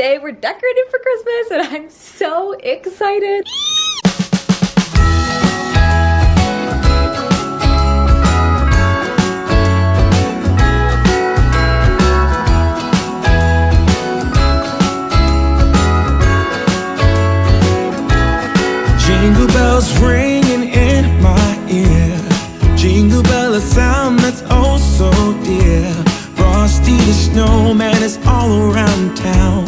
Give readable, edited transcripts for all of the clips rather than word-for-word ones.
today we're decorating for Christmas and I'm so excited. Jingle bells ringing in my ear. Jingle bell, a sound that's oh so dear. Frosty the snowman is all around town.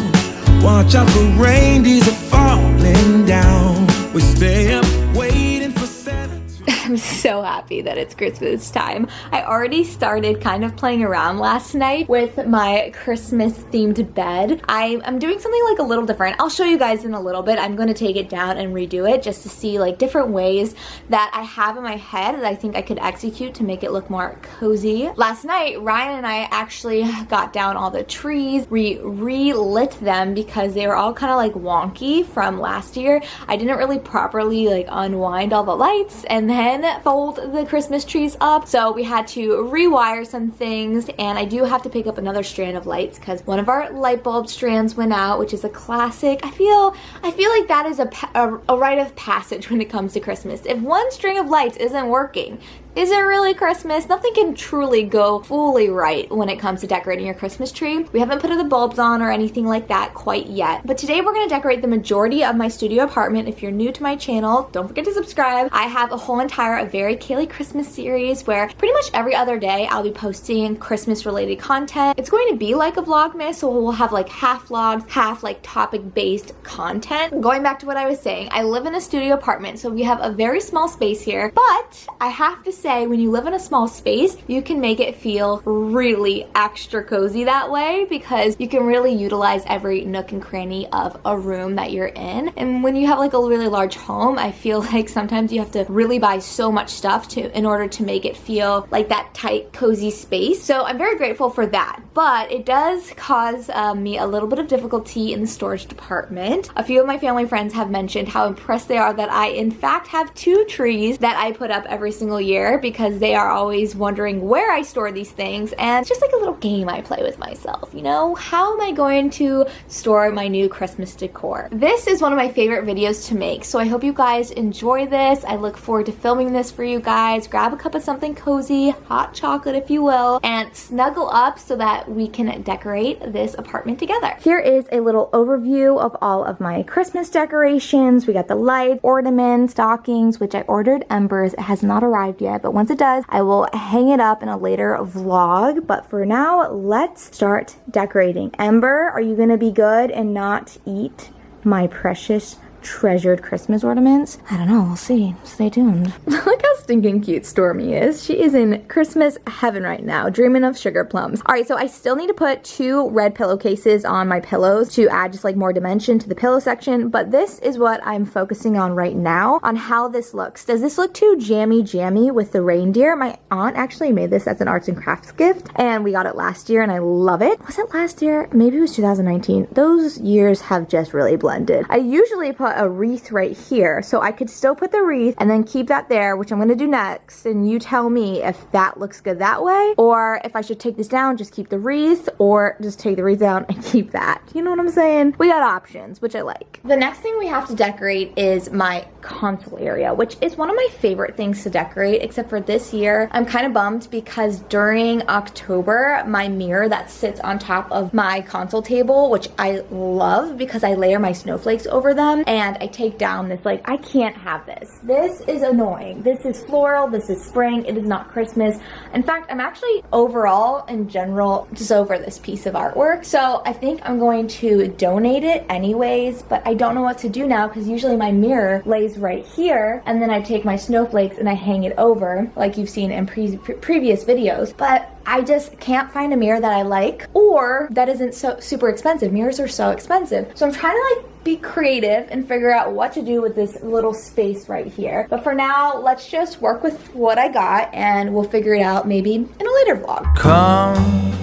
Watch out for reindeers are falling down. We stay up waiting for Santa. I'm so happy that it's Christmas time. I already started kind of playing around last night with my Christmas themed bed. I'm doing something like a little different. I'll show you guys in a little bit. I'm going to take it down and redo it just to see like different ways that I have in my head that I think I could execute to make it look more cozy. Last night, Ryan and I actually got down all the trees. We re-lit them because they were all kind of like wonky from last year. I didn't really properly like unwind all the lights and then fold the Christmas trees up, so we had to rewire some things, and I do have to pick up another strand of lights because one of our light bulb strands went out, which is a classic. I feel like that is a rite of passage when it comes to Christmas. If one string of lights isn't working, is it really Christmas? Nothing can truly go fully right when it comes to decorating your Christmas tree. We haven't put the bulbs on or anything like that quite yet. But today we're going to decorate the majority of my studio apartment. If you're new to my channel, don't forget to subscribe. I have a whole entire Very Kaylee Christmas series where pretty much every other day I'll be posting Christmas related content. It's going to be like a vlogmas, so we'll have like half vlogs, half like topic based content. Going back to what I was saying, I live in a studio apartment, so we have a very small space here, but I have to say, when you live in a small space, you can make it feel really extra cozy that way because you can really utilize every nook and cranny of a room that you're in. And when you have like a really large home, I feel like sometimes you have to really buy so much stuff in order to make it feel like that tight, cozy space. So I'm very grateful for that, but it does cause me a little bit of difficulty in the storage department. A few of my family friends have mentioned how impressed they are that I in fact have 2 trees that I put up every single year, because they are always wondering where I store these things, and it's just like a little game I play with myself, you know? How am I going to store my new Christmas decor? This is one of my favorite videos to make, so I hope you guys enjoy this. I look forward to filming this for you guys. Grab a cup of something cozy, hot chocolate if you will, and snuggle up so that we can decorate this apartment together. Here is a little overview of all of my Christmas decorations. We got the lights, ornaments, stockings, which I ordered embers. It has not arrived yet, but once it does, I will hang it up in a later vlog. But for now, let's start decorating. Ember, are you gonna be good and not eat my precious treasured Christmas ornaments? I don't know, we'll see. Stay tuned. Look how stinking cute Stormy is. She is in Christmas heaven right now, dreaming of sugar plums. All right, so I still need to put 2 red pillowcases on my pillows to add just like more dimension to the pillow section, but this is what I'm focusing on right now, on how this looks. Does this look too jammy with the reindeer? My aunt actually made this as an arts and crafts gift, and we got it last year, and I love it. Was it last year? Maybe it was 2019. Those years have just really blended. I usually put a wreath right here, so I could still put the wreath and then keep that there, which I'm gonna do next, and you tell me if that looks good that way, or if I should take this down, just keep the wreath, or just take the wreath down and keep that. You know what I'm saying? We got options, which I like. The next thing we have to decorate is my console area, which is one of my favorite things to decorate, except for this year I'm kind of bummed because during October, my mirror that sits on top of my console table, which I love because I layer my snowflakes over them, and I take down this, like, I can't have this. This is annoying. This is floral, this is spring, it is not Christmas. In fact, I'm actually overall, in general, just over this piece of artwork. So I think I'm going to donate it anyways, but I don't know what to do now because usually my mirror lays right here, and then I take my snowflakes and I hang it over, like you've seen in previous videos. But I just can't find a mirror that I like or that isn't so super expensive. Mirrors are so expensive. So I'm trying to like be creative and figure out what to do with this little space right here. But for now, let's just work with what I got and we'll figure it out maybe in a later vlog. Come,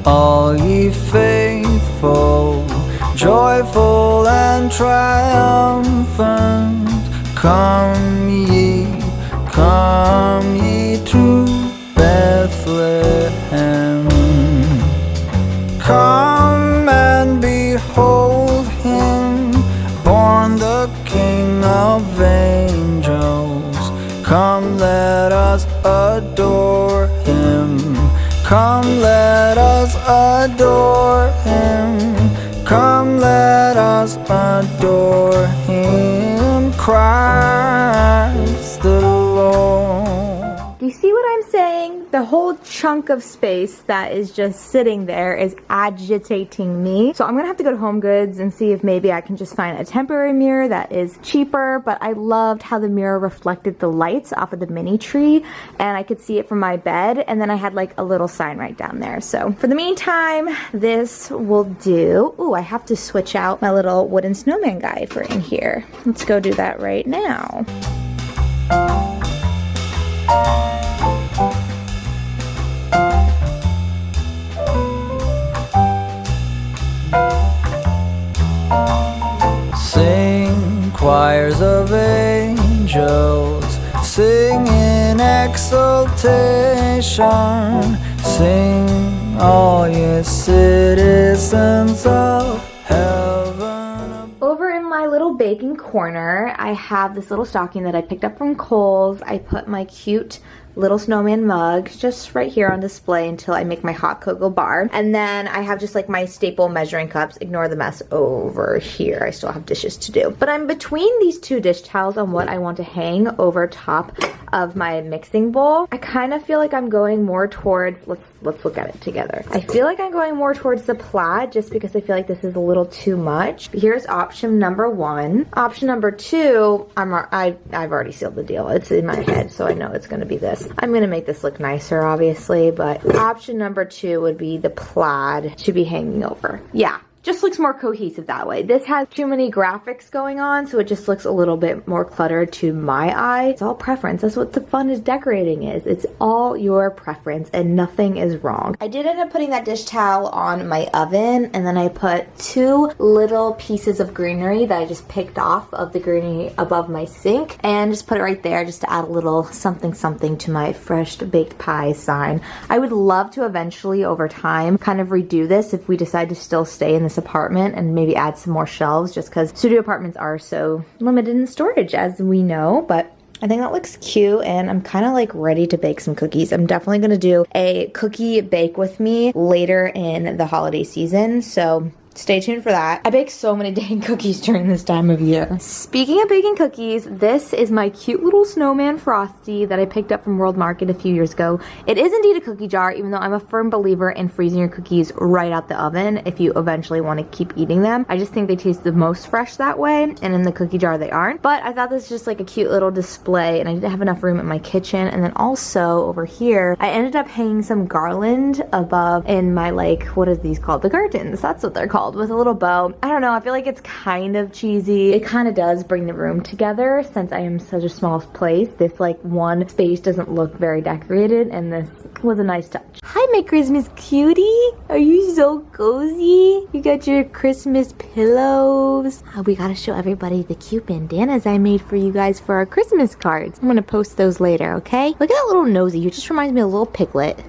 all ye faithful, joyful and triumphant. Come ye to Bethlehem. Come and behold him, Come let us adore him. Come let us adore him. Christ the Lord. Do you see what I'm saying? The whole chunk of space that is just sitting there is agitating me. So I'm gonna have to go to Home Goods and see if maybe I can just find a temporary mirror that is cheaper, but I loved how the mirror reflected the lights off of the mini tree and I could see it from my bed, and then I had like a little sign right down there. So for the meantime, this will do. Ooh, I have to switch out my little wooden snowman guy for in here. Let's go do that right now. Sing choirs of angels, sing in exultation, sing all ye citizens of heaven. Over in my little baking corner, I have this little stocking that I picked up from Kohl's. I put my cute little snowman mug just right here on display until I make my hot cocoa bar. And then I have just like my staple measuring cups. Ignore the mess over here. I still have dishes to do. But I'm between these two dish towels on what I want to hang over top of my mixing bowl. I kind of feel like I'm going more towards, let's look at it together. I feel like I'm going more towards the plaid just because I feel like this is a little too much. Here's option number one. Option number two, I've already sealed the deal. It's in my head, so I know it's gonna be this. I'm gonna make this look nicer, obviously, but option number two would be the plaid to be hanging over. Yeah. Just looks more cohesive that way. This has too many graphics going on, so it just looks a little bit more cluttered to my eye. It's all preference. That's what the fun is decorating is. It's all your preference and nothing is wrong. I did end up putting that dish towel on my oven, and then I put two little pieces of greenery that I just picked off of the greenery above my sink and just put it right there just to add a little something something to my fresh baked pie sign. I would love to eventually over time kind of redo this if we decide to still stay in this apartment and maybe add some more shelves just because studio apartments are so limited in storage as we know, but I think that looks cute and I'm kind of like ready to bake some cookies. I'm definitely going to do a cookie bake with me later in the holiday season, so stay tuned for that. I bake so many dang cookies during this time of year. Speaking of baking cookies, this is my cute little snowman Frosty that I picked up from World Market a few years ago. It is indeed a cookie jar, even though I'm a firm believer in freezing your cookies right out the oven if you eventually want to keep eating them. I just think they taste the most fresh that way, and in the cookie jar they aren't. But I thought this was just like a cute little display, and I didn't have enough room in my kitchen. And then also over here, I ended up hanging some garland above in my, like, what are these called? The curtains. That's what they're called. With a little bow. I don't know, I feel like it's kind of cheesy. It kind of does bring the room together since I am such a small place. This like one space doesn't look very decorated, and this was a nice touch. Hi, my Christmas cutie. Are you so cozy? You got your Christmas pillows. We gotta show everybody the cute bandanas I made for you guys for our Christmas cards. I'm gonna post those later, okay? Look at that little nosy. You just reminds me of a little piglet.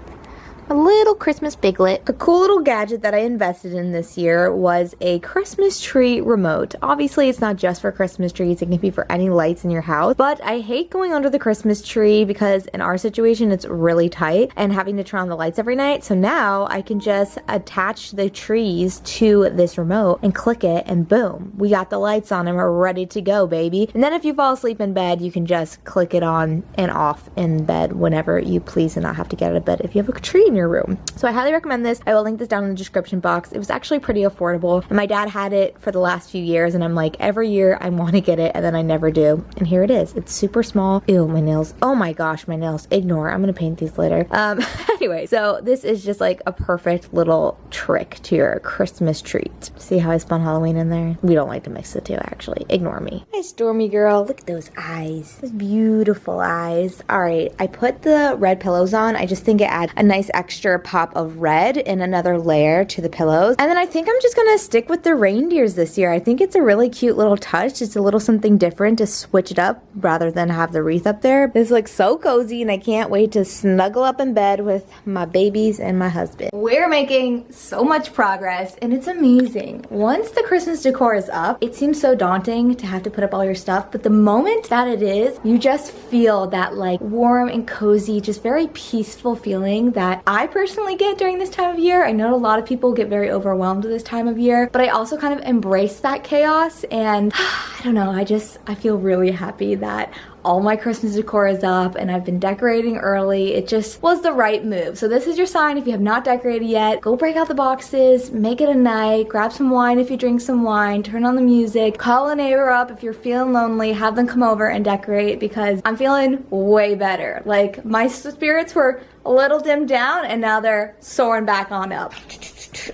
A little Christmas piglet. A cool little gadget that I invested in this year was a Christmas tree remote. Obviously, it's not just for Christmas trees. It can be for any lights in your house. But I hate going under the Christmas tree because in our situation, it's really tight and having to turn on the lights every night. So now I can just attach the trees to this remote and click it and boom, we got the lights on and we're ready to go, baby. And then if you fall asleep in bed, you can just click it on and off in bed whenever you please and not have to get out of bed if you have a tree in your room. So I highly recommend this. I will link this down in the description box. It was actually pretty affordable, and my dad had it for the last few years, and I'm like, every year I want to get it and then I never do, and here it is. It's super small. Ew, my nails. Oh my gosh, my nails. Ignore. I'm gonna paint these later. Anyway, so this is just like a perfect little trick to your Christmas treat. See how I spun Halloween in there? We don't like to mix the two, actually. Ignore me. Hi, Stormy girl. Look at those eyes. Those beautiful eyes. All right, I put the red pillows on. I just think it adds a nice extra pop of red and another layer to the pillows. And then I think I'm just gonna stick with the reindeers this year. I think it's a really cute little touch. It's a little something different to switch it up rather than have the wreath up there. This looks so cozy and I can't wait to snuggle up in bed with my babies and my husband. We're making so much progress and it's amazing. Once the Christmas decor is up, it seems so daunting to have to put up all your stuff, but the moment that it is, you just feel that like warm and cozy, just very peaceful feeling that I personally get during this time of year. I know a lot of people get very overwhelmed this time of year, but I also kind of embrace that chaos, and I don't know, I feel really happy that all my Christmas decor is up and I've been decorating early. It just was the right move. So this is your sign. If you have not decorated yet, go break out the boxes, make it a night, grab some wine if you drink some wine, turn on the music, call a neighbor up if you're feeling lonely, have them come over and decorate, because I'm feeling way better. Like, my spirits were a little dimmed down and now they're soaring back on up.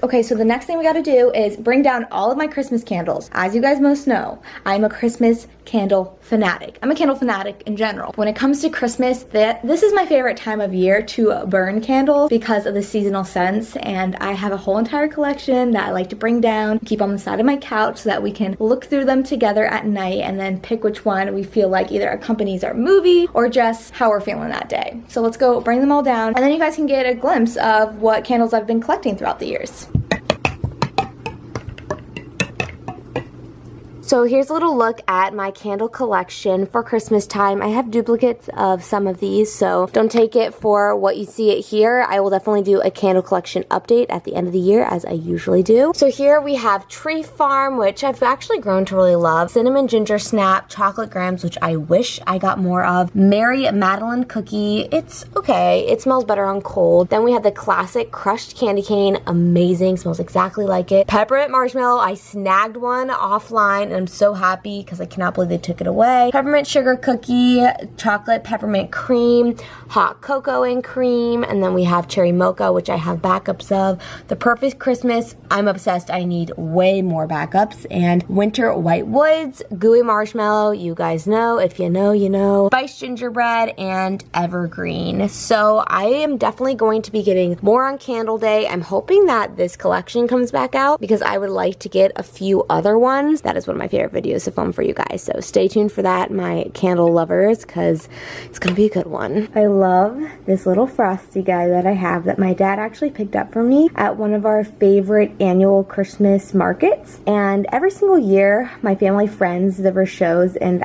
Okay, so the next thing we gotta do is bring down all of my Christmas candles. As you guys most know, I'm a Christmas candle fanatic. I'm a candle fanatic in general. When it comes to Christmas, this is my favorite time of year to burn candles because of the seasonal scents, and I have a whole entire collection that I like to bring down, keep on the side of my couch so that we can look through them together at night and then pick which one we feel like either accompanies our movie or just how we're feeling that day. So let's go bring them all down, and then you guys can get a glimpse of what candles I've been collecting throughout the years. So here's a little look at my candle collection for Christmas time. I have duplicates of some of these, so don't take it for what you see it here. I will definitely do a candle collection update at the end of the year, as I usually do. So here we have Tree Farm, which I've actually grown to really love. Cinnamon Ginger Snap, Chocolate Grams, which I wish I got more of. Mary Madeline Cookie, it's okay. It smells better on cold. Then we have the classic Crushed Candy Cane, amazing, smells exactly like it. Peppermint Marshmallow, I snagged one offline, and I'm so happy because I cannot believe they took it away. Peppermint Sugar Cookie, Chocolate Peppermint Cream, Hot Cocoa and Cream, and then we have Cherry Mocha, which I have backups of. The Perfect Christmas, I'm obsessed. I need way more backups. And Winter White Woods, Gooey Marshmallow, you guys know. If you know, you know. Spiced Gingerbread, and Evergreen. So I am definitely going to be getting more on Candle Day. I'm hoping that this collection comes back out because I would like to get a few other ones. That is one of my favorite videos to film for you guys, so stay tuned for that, my candle lovers, because it's gonna be a good one. I love this little frosty guy that I have that my dad actually picked up for me at one of our favorite annual Christmas markets, and every single year my family, friends, the Rochos, and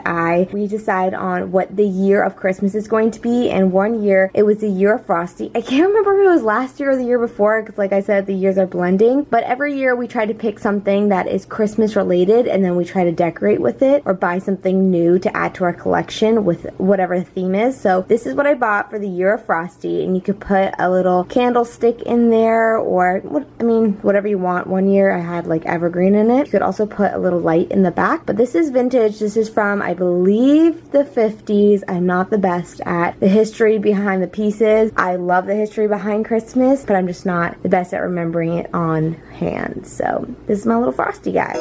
we decide on what the year of Christmas is going to be, and one year it was the year of Frosty. I can't remember if it was last year or the year before because, like I said, the years are blending, but every year we try to pick something that is Christmas related, and then we try to decorate with it or buy something new to add to our collection with whatever the theme is. So this is what I bought for the year of Frosty, and you could put a little candlestick in there, or whatever you want. One year I had like evergreen in it. You could also put a little light in the back, but this is vintage. This is from, I believe, the 50s. I'm not the best at the history behind the pieces. I love the history behind Christmas, but I'm just not the best at remembering it on hand. So this is my little Frosty guy.